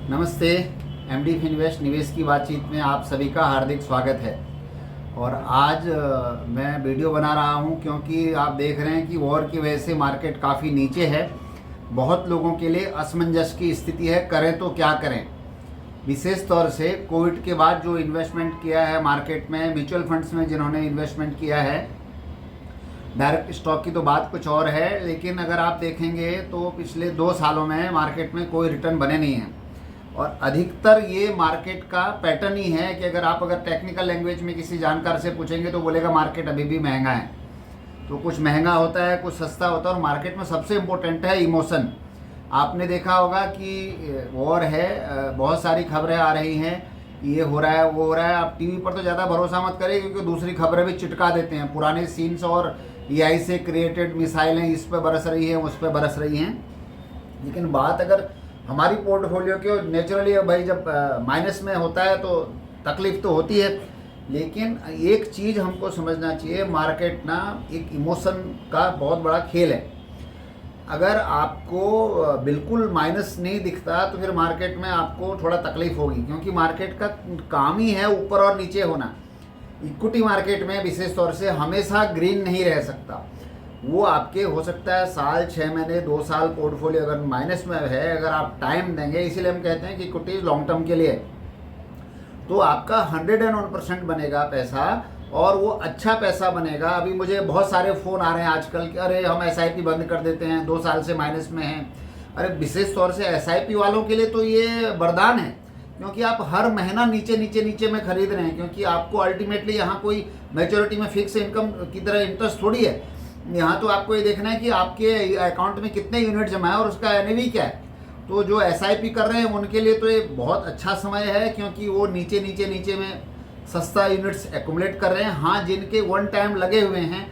नमस्ते। MD Finvest निवेश की बातचीत में आप सभी का हार्दिक स्वागत है। और आज मैं वीडियो बना रहा हूं क्योंकि आप देख रहे हैं कि वॉर की वजह से मार्केट काफ़ी नीचे है। बहुत लोगों के लिए असमंजस की स्थिति है, करें तो क्या करें। विशेष तौर से कोविड के बाद जो इन्वेस्टमेंट किया है मार्केट में, म्यूचुअल फंड्स में जिन्होंने इन्वेस्टमेंट किया है, डायरेक्ट स्टॉक की तो बात कुछ और है, लेकिन अगर आप देखेंगे तो पिछले 2 सालों में मार्केट में कोई रिटर्न बने नहीं हैं। और अधिकतर ये मार्केट का पैटर्न ही है कि अगर टेक्निकल लैंग्वेज में किसी जानकार से पूछेंगे तो बोलेगा मार्केट अभी भी महंगा है। तो कुछ महंगा होता है, कुछ सस्ता होता है। और मार्केट में सबसे इम्पोर्टेंट है इमोशन। आपने देखा होगा कि वॉर है, बहुत सारी खबरें आ रही हैं, ये हो रहा है वो हो रहा है। आप टीवी पर तो ज़्यादा भरोसा मत करिए क्योंकि दूसरी खबरें भी चिटका देते हैं। पुराने सीन्स और एआई से क्रिएटेड मिसाइलें इस पर बरस रही हैं, उस पर बरस रही हैं। लेकिन बात अगर हमारी पोर्टफोलियो के, नेचुरली भाई जब माइनस में होता है तो तकलीफ तो होती है, लेकिन एक चीज़ हमको समझना चाहिए, मार्केट ना एक इमोशन का बहुत बड़ा खेल है। अगर आपको बिल्कुल माइनस नहीं दिखता तो फिर मार्केट में आपको थोड़ा तकलीफ होगी, क्योंकि मार्केट का काम ही है ऊपर और नीचे होना। इक्विटी मार्केट में विशेष तौर से हमेशा ग्रीन नहीं रह सकता। वो आपके हो सकता है साल, 6 महीने, 2 साल पोर्टफोलियो अगर माइनस में है, अगर आप टाइम देंगे, इसीलिए हम कहते हैं कि इक्विटी लॉन्ग टर्म के लिए, तो आपका 101% बनेगा पैसा, और वो अच्छा पैसा बनेगा। अभी मुझे बहुत सारे फ़ोन आ रहे हैं आजकल कि अरे हम एसआईपी बंद कर देते हैं, 2 साल से माइनस में हैं। अरे विशेष तौर से एसआईपी वालों के लिए तो ये वरदान है, क्योंकि आप हर महीना नीचे नीचे नीचे में खरीद रहे हैं। क्योंकि आपको अल्टीमेटली यहाँ कोई मैच्योरिटी में फिक्स इनकम की तरह इंटरेस्ट थोड़ी है। यहाँ तो आपको ये देखना है कि आपके अकाउंट में कितने यूनिट जमा है और उसका एनएवी क्या है। तो जो एसआईपी कर रहे हैं उनके लिए तो ये बहुत अच्छा समय है, क्योंकि वो नीचे नीचे नीचे में सस्ता यूनिट्स एक्यूमुलेट कर रहे हैं। हाँ, जिनके वन टाइम लगे हुए हैं,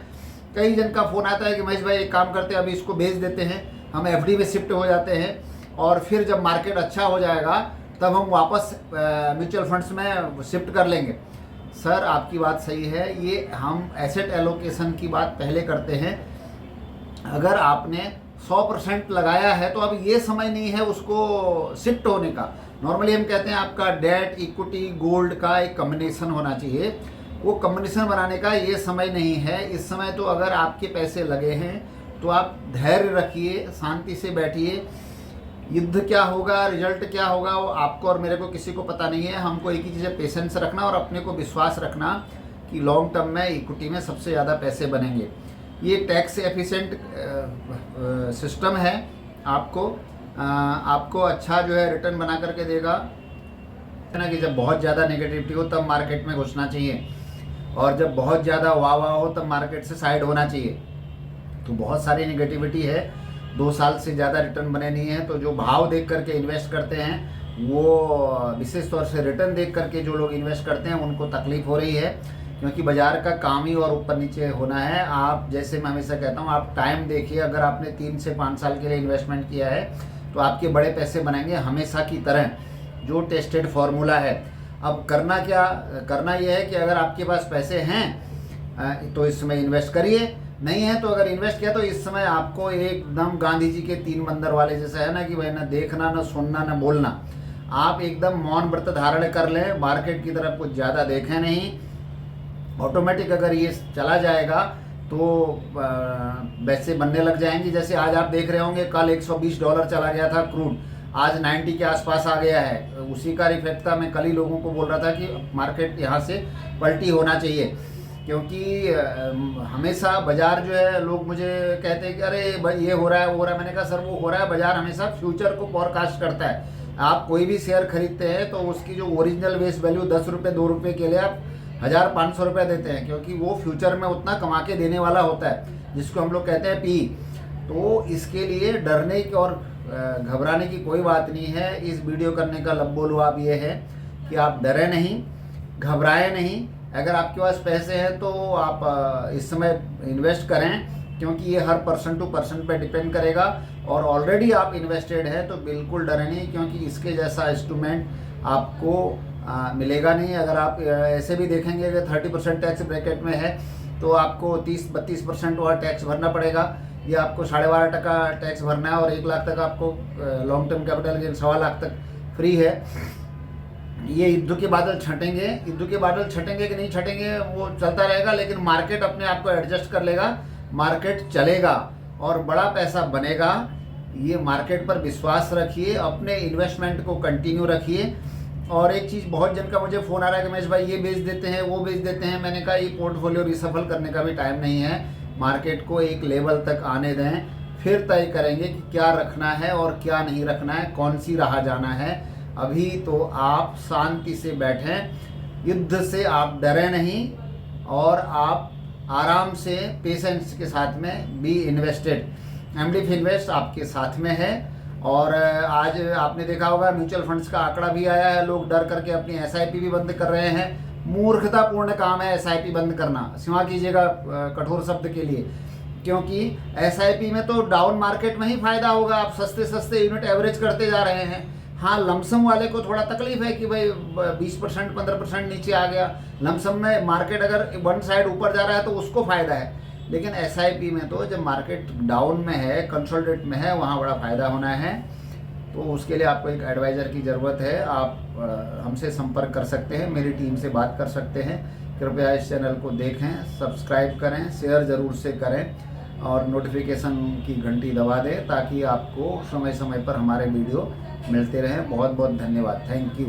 कई जन का फ़ोन आता है कि महेश भाई एक काम करते हैं, अभी इसको बेच देते हैं, हम एफडी में शिफ्ट हो जाते हैं, और फिर जब मार्केट अच्छा हो जाएगा तब हम वापस म्यूचुअल फंड्स में शिफ्ट कर लेंगे। सर, आपकी बात सही है। ये हम एसेट एलोकेशन की बात पहले करते हैं। अगर आपने 100% लगाया है तो अब ये समय नहीं है उसको शिफ्ट होने का। नॉर्मली हम कहते हैं आपका डेट, इक्विटी, गोल्ड का एक कम्बिनेशन होना चाहिए। वो कम्बिनेशन बनाने का ये समय नहीं है। इस समय तो अगर आपके पैसे लगे हैं तो आप धैर्य रखिए, शांति से बैठिए। युद्ध क्या होगा, रिजल्ट क्या होगा, वो आपको और मेरे को किसी को पता नहीं है। हमको एक ही चीज़ है, पेशेंस रखना और अपने को विश्वास रखना कि लॉन्ग टर्म में इक्विटी में सबसे ज़्यादा पैसे बनेंगे। ये टैक्स एफिशिएंट सिस्टम है। आपको अच्छा जो है रिटर्न बना करके देगा ना। कि जब बहुत ज़्यादा नेगेटिविटी हो तब मार्केट में घुसना चाहिए, और जब बहुत ज़्यादा वाह वाह हो तब मार्केट से साइड होना चाहिए। तो बहुत सारी नेगेटिविटी है, 2 साल से ज़्यादा रिटर्न बने नहीं हैं। तो जो भाव देख करके इन्वेस्ट करते हैं, वो विशेष तौर से रिटर्न देख करके जो लोग इन्वेस्ट करते हैं उनको तकलीफ हो रही है, क्योंकि बाज़ार का काम ही और ऊपर नीचे होना है। आप, जैसे मैं हमेशा कहता हूँ, आप टाइम देखिए। अगर आपने 3 से 5 साल के लिए इन्वेस्टमेंट किया है तो आपके बड़े पैसे बनेंगे हमेशा की तरह, जो टेस्टेड फार्मूला है। अब करना यह है कि अगर आपके पास पैसे हैं तो इस समय इन्वेस्ट करिए, नहीं है तो अगर इन्वेस्ट किया तो इस समय आपको एकदम गांधी जी के 3 बंदर वाले जैसा है ना, कि भाई ना देखना, ना सुनना, ना बोलना। आप एकदम मौन व्रत धारण कर लें, मार्केट की तरफ कुछ ज़्यादा देखें नहीं। ऑटोमेटिक अगर ये चला जाएगा तो वैसे बनने लग जाएंगी। जैसे आज आप देख रहे होंगे, कल $120 चला गया था क्रूड, आज 90 के आसपास आ गया है। उसी का रिफ्लेक्ट था। मैं कल ही लोगों को बोल रहा था कि मार्केट यहाँ से पलटी होना चाहिए, क्योंकि हमेशा बाजार जो है, लोग मुझे कहते हैं कि अरे भाई ये हो रहा है वो हो रहा है। मैंने कहा सर, वो हो रहा है, बाजार हमेशा फ्यूचर को फोरकास्ट करता है। आप कोई भी शेयर खरीदते हैं तो उसकी जो ओरिजिनल बेस वैल्यू 10 रुपये 2 रुपये के लिए आप 1500 रुपये देते हैं, क्योंकि वो फ्यूचर में उतना कमा के देने वाला होता है, जिसको हम लोग कहते हैं पी। तो इसके लिए डरने की और घबराने की कोई बात नहीं है। इस वीडियो करने का लब्बो लुआब ये है कि आप डरे नहीं, घबराए नहीं। अगर आपके पास पैसे हैं तो आप इस समय इन्वेस्ट करें, क्योंकि ये हर पर्सन टू पर्सन पे डिपेंड करेगा। और ऑलरेडी आप इन्वेस्टेड हैं तो बिल्कुल डरे नहीं, क्योंकि इसके जैसा इंस्ट्रूमेंट आपको मिलेगा नहीं। अगर आप ऐसे भी देखेंगे कि 30% टैक्स ब्रैकेट में है तो आपको 30-32% और टैक्स भरना पड़ेगा। ये आपको 12.5% टैक्स भरना है, और 1 लाख तक आपको long term capital gain 1.25 lakh तक फ्री है। ये युद्ध के बादल छटेंगे, युद्ध के बादल छटेंगे कि नहीं छटेंगे वो चलता रहेगा, लेकिन मार्केट अपने आप को एडजस्ट कर लेगा, मार्केट चलेगा और बड़ा पैसा बनेगा। ये मार्केट पर विश्वास रखिए, अपने इन्वेस्टमेंट को कंटिन्यू रखिए। और एक चीज़, बहुत जन का मुझे फ़ोन आ रहा है कि महेश भाई ये बेच देते हैं वो बेच देते हैं। मैंने कहा ये पोर्टफोलियो रिसफल करने का भी टाइम नहीं है, मार्केट को एक लेवल तक आने दें, फिर तय करेंगे कि क्या रखना है और क्या नहीं रखना है, कौन सी राह जाना है। अभी तो आप शांति से बैठें, युद्ध से आप डरें नहीं और आप आराम से पेशेंस के साथ में बी इन्वेस्टेड। एमडी फिनवेस्ट आपके साथ में है। और आज आपने देखा होगा म्यूचुअल फंड्स का आंकड़ा भी आया है, लोग डर करके अपनी एसआईपी भी बंद कर रहे हैं। मूर्खतापूर्ण काम है एसआईपी बंद करना, क्षमा कीजिएगा कठोर शब्द के लिए, क्योंकि एसआईपी में तो डाउन मार्केट में ही फायदा होगा। आप सस्ते सस्ते यूनिट एवरेज करते जा रहे हैं। हाँ, लमसम वाले को थोड़ा तकलीफ है कि भाई 20% 15% नीचे आ गया। लमसम में मार्केट अगर वन साइड ऊपर जा रहा है तो उसको फायदा है, लेकिन एसआईपी में तो जब मार्केट डाउन में है, कंसोलिडेट में है, वहाँ बड़ा फायदा होना है। तो उसके लिए आपको एक एडवाइज़र की ज़रूरत है। आप हमसे संपर्क कर सकते हैं, मेरी टीम से बात कर सकते हैं। कृपया इस चैनल को देखें, सब्सक्राइब करें, शेयर ज़रूर से करें और नोटिफिकेशन की घंटी दबा दें ताकि आपको समय समय पर हमारे वीडियो मिलते रहें। बहुत बहुत धन्यवाद, थैंक यू।